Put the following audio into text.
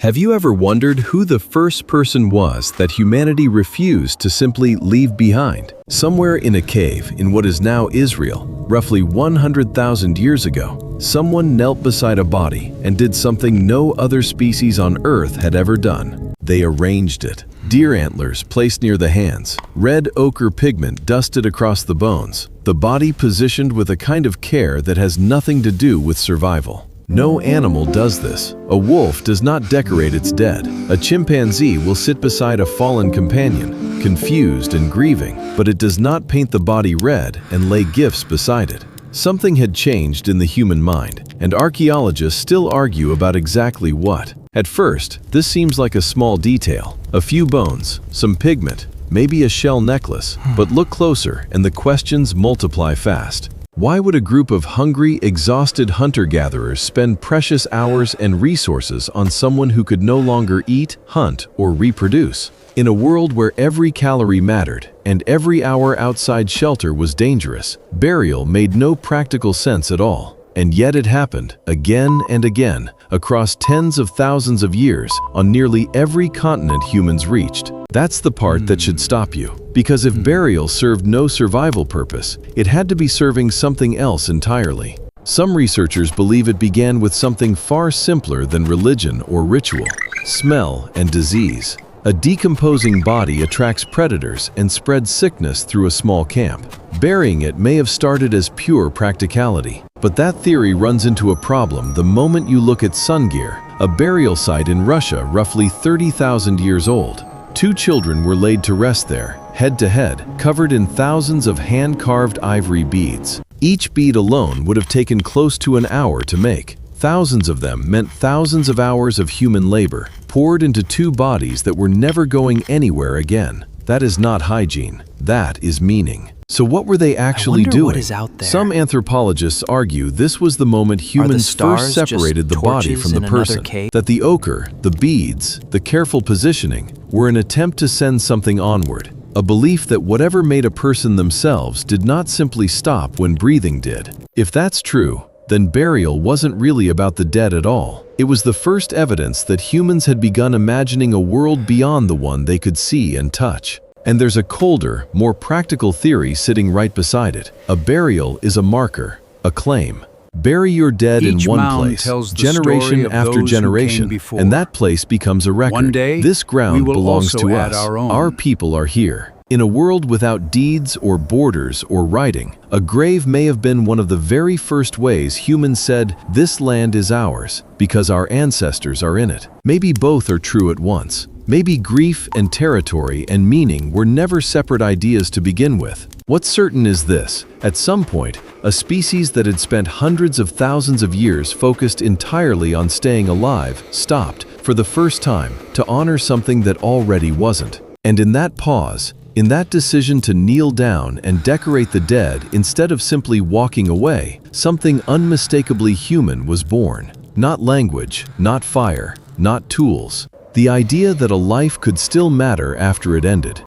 Have you ever wondered who the first person was that humanity refused to simply leave behind? Somewhere in a cave in what is now Israel, roughly 100,000 years ago, someone knelt beside a body and did something no other species on Earth had ever done. They arranged it. Deer antlers placed near the hands, red ochre pigment dusted across the bones, the body positioned with a kind of care that has nothing to do with survival. No animal does this. A wolf does not decorate its dead. A chimpanzee will sit beside a fallen companion, confused and grieving, but it does not paint the body red and lay gifts beside it. Something had changed in the human mind, and archaeologists still argue about exactly what. At first, this seems like a small detail, a few bones, some pigment, maybe a shell necklace, but look closer and the questions multiply fast. Why would a group of hungry, exhausted hunter-gatherers spend precious hours and resources on someone who could no longer eat, hunt, or reproduce? In a world where every calorie mattered and every hour outside shelter was dangerous, burial made no practical sense at all. And yet it happened, again and again, across tens of thousands of years, on nearly every continent humans reached. That's the part that should stop you. Because if burial served no survival purpose, it had to be serving something else entirely. Some researchers believe it began with something far simpler than religion or ritual: smell and disease. A decomposing body attracts predators and spreads sickness through a small camp. Burying it may have started as pure practicality. But that theory runs into a problem the moment you look at Sungir, a burial site in Russia roughly 30,000 years old. 2 children were laid to rest there, head to head, covered in thousands of hand-carved ivory beads. Each bead alone would have taken close to an hour to make. Thousands of them meant thousands of hours of human labor, poured into 2 bodies that were never going anywhere again. That is not hygiene. That is meaning. So what were they actually doing? What is out there? Some anthropologists argue this was the moment humans first separated the body from the person. That the ochre, the beads, the careful positioning were an attempt to send something onward. A belief that whatever made a person themselves did not simply stop when breathing did. If that's true, then burial wasn't really about the dead at all. It was the first evidence that humans had begun imagining a world beyond the one they could see and touch. And there's a colder, more practical theory sitting right beside it. A burial is a marker, a claim. Bury your dead in one place, generation after generation, and that place becomes a record. One day, this ground belongs to us. Our people are here. In a world without deeds or borders or writing, a grave may have been one of the very first ways humans said, "This land is ours," because our ancestors are in it. Maybe both are true at once. Maybe grief and territory and meaning were never separate ideas to begin with. What's certain is this: at some point, a species that had spent hundreds of thousands of years focused entirely on staying alive stopped, for the first time, to honor something that already wasn't. And in that pause, in that decision to kneel down and decorate the dead instead of simply walking away, something unmistakably human was born. Not language, not fire, not tools. The idea that a life could still matter after it ended.